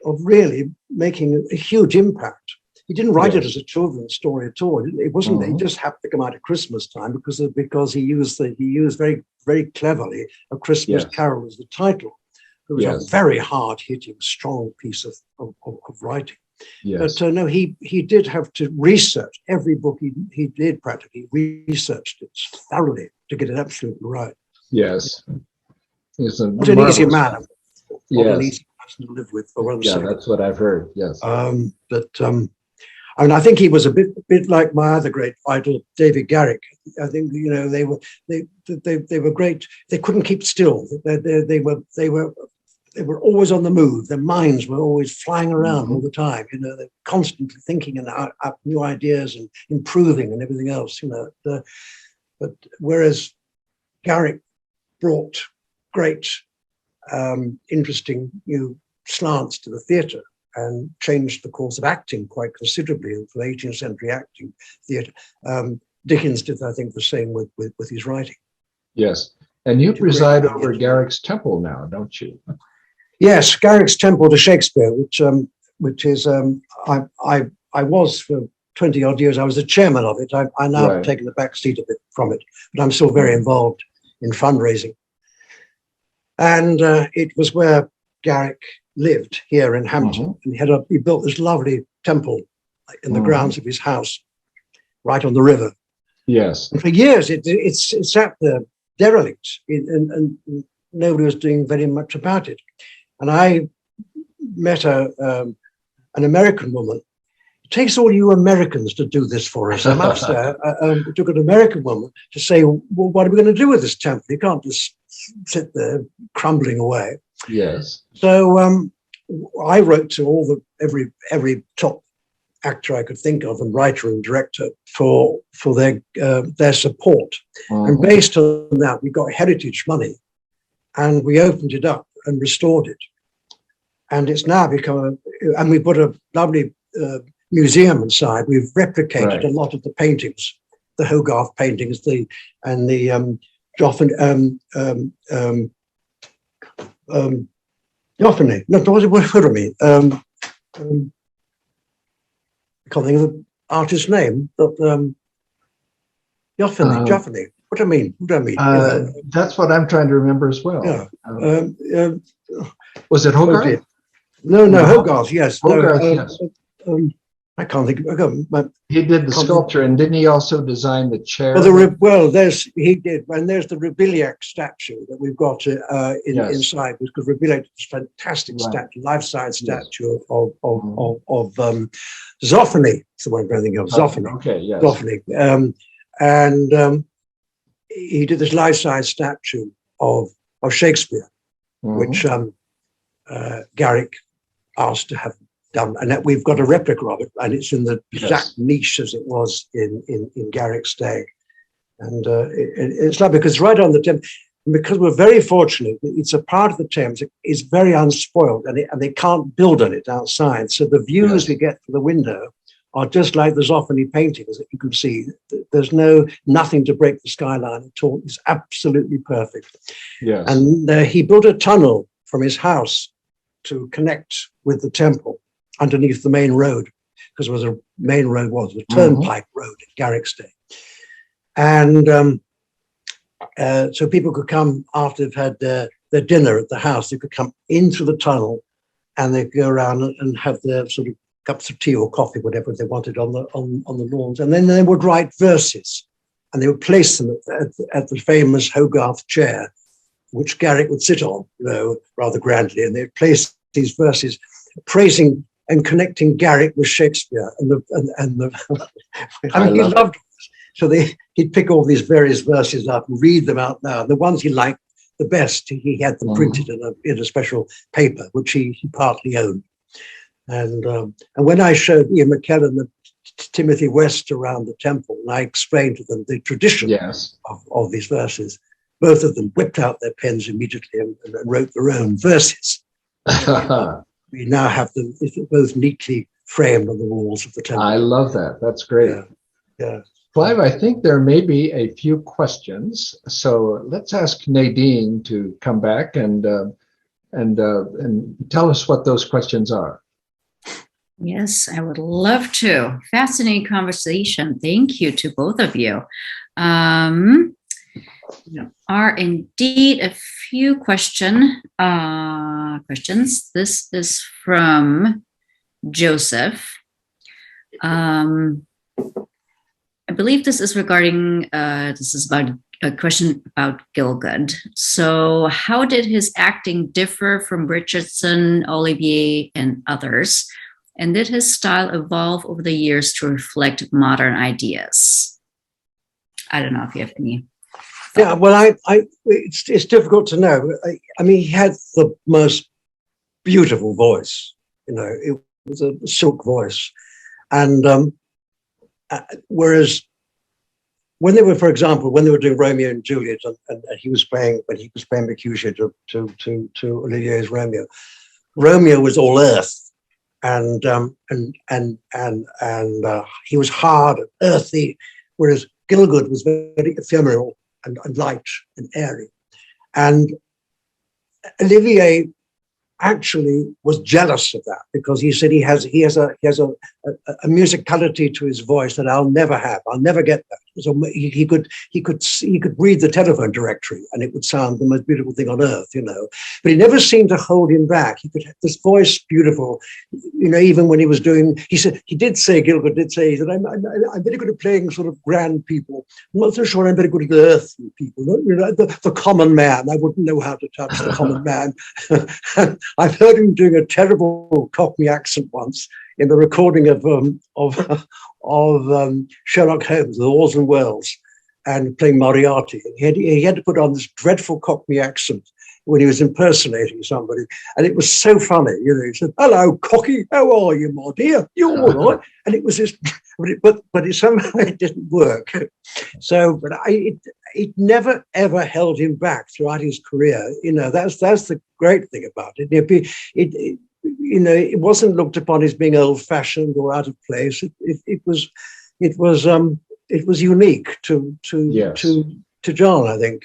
really making a huge impact. He didn't write it as a children's story at all. It wasn't. It just happened to come out at Christmas time because he used very, very cleverly A Christmas Carol as the title. It was a very hard-hitting, strong piece of writing. Yes. But no, he did have to research every book he did practically. Researched it thoroughly to get it absolutely right. Yes. He's a What an easy man. What an Yes. easy person to live with. For one Yeah, second. that's what I've heard. Yes. I think he was a bit like my other great idol, David Garrick. I think they were great. They couldn't keep still. They were always on the move. Their minds were always flying around all the time. They're constantly thinking and up new ideas and improving and everything else. But whereas Garrick brought great, interesting new slants to the theatre and changed the course of acting quite considerably for the 18th century acting theatre. Dickens did, I think, the same with his writing. Yes. And you preside over Garrick's temple now, don't you? Yes, Garrick's Temple to Shakespeare, which is I was for 20 odd years. I was the chairman of it. I now have taken the back seat a bit from it, but I'm still very involved in fundraising. And it was where Garrick lived here in Hampton, and he built this lovely temple in the grounds of his house, right on the river. Yes. And for years, it sat there derelict, and nobody was doing very much about it. And I met an American woman. It takes all you Americans to do this for us. I must say, it took an American woman to say, well, what are we going to do with this temple? You can't just sit there crumbling away. Yes. So I wrote to every top actor I could think of, and writer and director, for their support. And based on that, we got heritage money, and we opened it up and restored it. And it's now become and we put a lovely museum inside. We've replicated a lot of the paintings, the Hogarth paintings, the Joffrey, Joffrey. No, what do I mean? I can't think of artist's name? Joffany. What do I mean? That's what I'm trying to remember as well. Yeah. Was it Oh Hogarth? dear. No, Hogarth. Yes. Hogarth, No, yes. I can't think. He did the sculpture, and didn't he also design the chair? He did. And there's the Roubiliac statue that we've got inside, because Roubiliac is a fantastic statue, life-size statue of Zoffany. That's the one I'm thinking of. Zoffany. Okay, yes. Zoffany. He did this life-size statue of Shakespeare, which Garrick asked to have done, and that we've got a replica of it, and it's in the exact niche as it was in Garrick's day. And it's lovely because it's right on the Thames, and because we're very fortunate, it's a part of the Thames that is very unspoiled, and they can't build on it outside. So the views we get from the window are just like the Zoffany paintings that you can see. There's nothing to break the skyline at all. It's absolutely perfect. Yes. And he built a tunnel from his house to connect with the temple underneath the main road, because it was a main road, was a turnpike road at Garrick's day. And so people could come after they've had their dinner at the house, they could come into the tunnel and they'd go around and have their sort of cups of tea or coffee, whatever they wanted on the lawns. And then they would write verses and they would place them at the famous Hogarth chair, which Garrick would sit on, rather grandly. And they'd place these verses praising and connecting Garrick with Shakespeare. He loved it. So he'd pick all these various verses up and read them out loud. The ones he liked the best, he had them printed in a special paper, which he partly owned. And when I showed Ian McKellen and Timothy West around the temple, and I explained to them the tradition of these verses, both of them whipped out their pens immediately and wrote their own verses. We now have them both neatly framed on the walls of the temple. I love that. That's great. Yeah. Clive, I think there may be a few questions. So let's ask Nadine to come back and tell us what those questions are. Yes, I would love to. Fascinating conversation. Thank you to both of you. There are indeed a few questions. This is from Joseph. I believe this is regarding, this is about a question about Gielgud. So how did his acting differ from Richardson, Olivier, and others? And did his style evolve over the years to reflect modern ideas? I don't know if you have any. Yeah, well, it's difficult to know. I mean, he had the most beautiful voice. It was a silk voice, and whereas when they were, for example, when they were doing Romeo and Juliet, and he was playing Mercutio to Olivier's Romeo. Romeo was all earth, and he was hard and earthy, whereas Gielgud was very ephemeral and light and airy. And Olivier actually was jealous of that, because he said he has a musicality to his voice that I'll never have. I'll never get that. So he could read the telephone directory and it would sound the most beautiful thing on earth, But he never seemed to hold him back. He could have this voice beautiful, even when he was doing. Gielgud did say, I'm very good at playing sort of grand people. I'm not so sure I'm very good at the earthly people. The common man. I wouldn't know how to touch the common man. I've heard him doing a terrible Cockney accent once in the recording of Sherlock Holmes, The Orson Welles, and playing Moriarty. He had to put on this dreadful Cockney accent when he was impersonating somebody, and it was so funny. He said, "Hello, Cocky, how are you, my dear? You all right?" And it was this, but it somehow it didn't work. So, but it never ever held him back throughout his career. That's the great thing about it. It wasn't looked upon as being old-fashioned or out of place. It was unique to John, I think.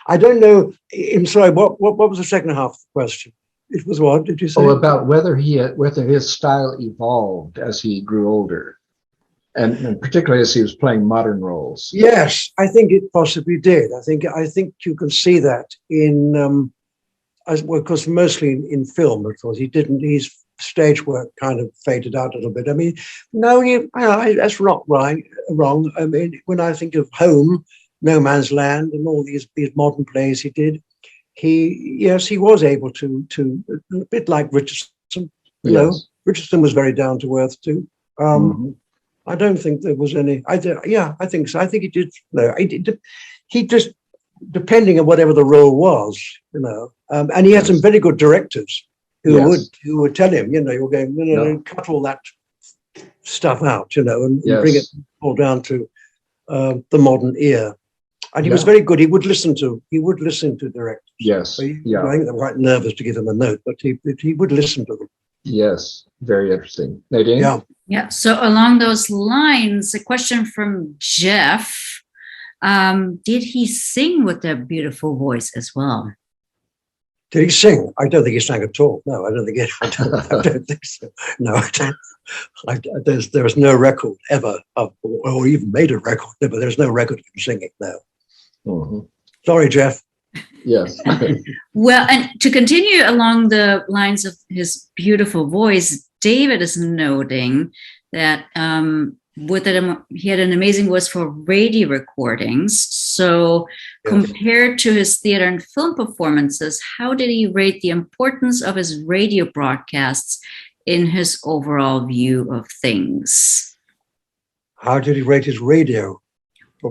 I don't know. I'm sorry. What was the second half of the question? It was what did you say? Oh, about whether his style evolved as he grew older, and particularly as he was playing modern roles. Yes, I think it possibly did. I think you can see that in because mostly in film, of course, his stage work kind of faded out a little bit. I mean, no, that's not wrong. I mean, when I think of Home, No Man's Land, and all these modern plays he did, he was able to a bit like Richardson. You know, Richardson was very down to earth too. I don't think there was any. I think so. I think he did. No, he just depending on whatever the role was, you know. And he had some very good directors who would tell him, you know, you're going, cut all that stuff out, you know, and bring it all down to the modern ear. And he was very good. He would listen to directors. Yes. I think they were quite nervous to give him a note, but he would listen to them. Yes. Very interesting. Nadine? Yeah. So along those lines, a question from Jeff. Did he sing with a beautiful voice as well? Did he sing? I don't think he sang at all. No, I don't think I don't think so. No, I don't. There was no record ever or even made a record, but there's no record of him singing. No. Sorry, Jeff. Yes. Well, and to continue along the lines of his beautiful voice, David is noting that he had an amazing voice for radio recordings. So compared to his theater and film performances, how did he rate the importance of his radio broadcasts in his overall view of things? How did he rate his radio?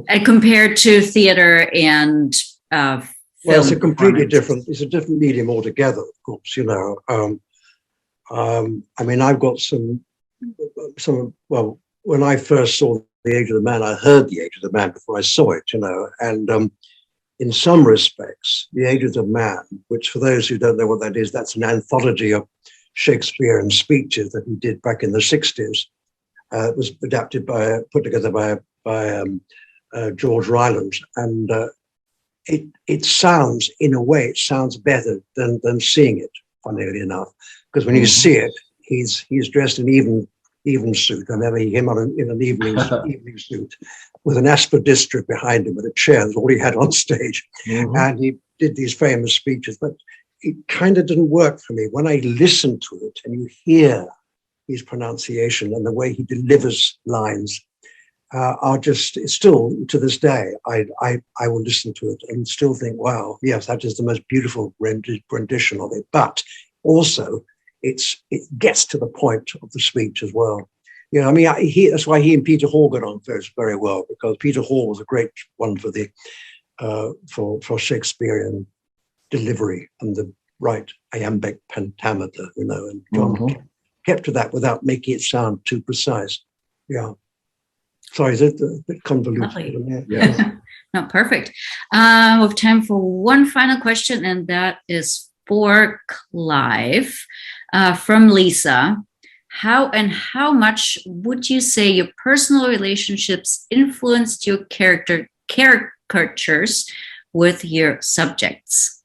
And compared to theater and film. Well, it's a different medium altogether, of course, you know. I mean, I've got some, well, when I first saw The Age of the Man, I heard The Age of the Man before I saw it, you know, and in some respects, The Age of the Man, which for those who don't know what that is, that's an anthology of Shakespearean speeches that he did back in the 60s. It was put together by George Ryland, and it sounds, in a way, it sounds better than seeing it, funnily enough, because when you see it, he's dressed in evening suit. I remember him in an evening suit with an aspidistra behind him with a chair. That's all he had on stage. And he did these famous speeches, but it kind of didn't work for me. When I listen to it and you hear his pronunciation and the way he delivers lines are just still to this day, I will listen to it and still think, wow, yes, that is the most beautiful rendition of it. But also, it gets to the point of the speech as well. You know, I mean, that's why he and Peter Hall got on very well, because Peter Hall was a great one for the for Shakespearean delivery and the right iambic pentameter, you know, and John kept to that without making it sound too precise. Yeah. Sorry, is it a bit convoluted? Yeah. No, perfect. We have time for one final question, and that is for Clive from Lisa. How much would you say your personal relationships influenced your caricatures with your subjects?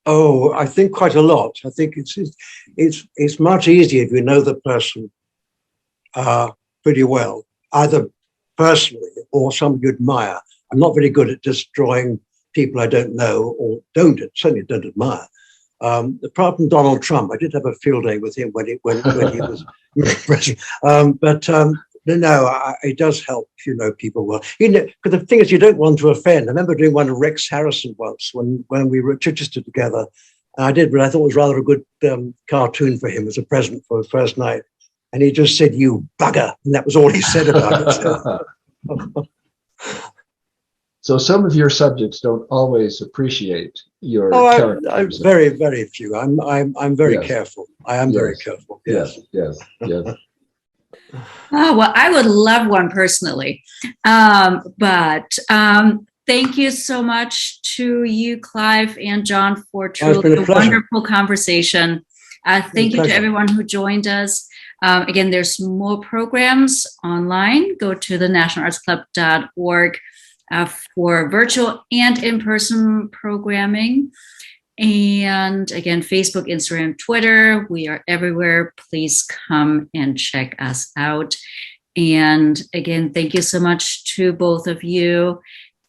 Oh, I think quite a lot. I think it's much easier if you know the person pretty well, either personally or somebody you admire. I'm not very good at just drawing people I don't know or certainly don't admire. Apart from Donald Trump, I did have a field day with him when he was president. It does help if you know people well. You know, because the thing is, you don't want to offend. I remember doing one of Rex Harrison once when we were at Chichester together. I did, but I thought it was rather a good cartoon for him as a present for his first night. And he just said, "You bugger," and that was all he said about it. So some of your subjects don't always appreciate your characters. Very, very few. I'm very careful. I am very careful. Yes. Oh, well, I would love one personally. But thank you so much to you, Clive and John, for truly a wonderful conversation. Thank you to everyone who joined us. Again, there's more programs online. Go to thenationalartsclub.org for virtual and in-person programming. And again, Facebook, Instagram, Twitter, we are everywhere. Please come and check us out. And again, thank you so much to both of you,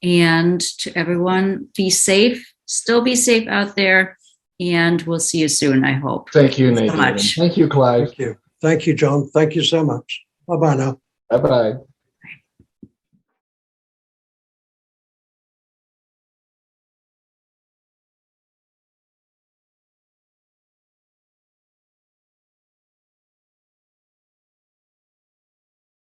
and to everyone. Be safe, still be safe out there, and we'll see you soon, I hope. Thank you, Thank you so Nadine. much. Thank you, Clive. Thank you. Thank you, John. Thank you so much. Bye-bye now. Bye-bye.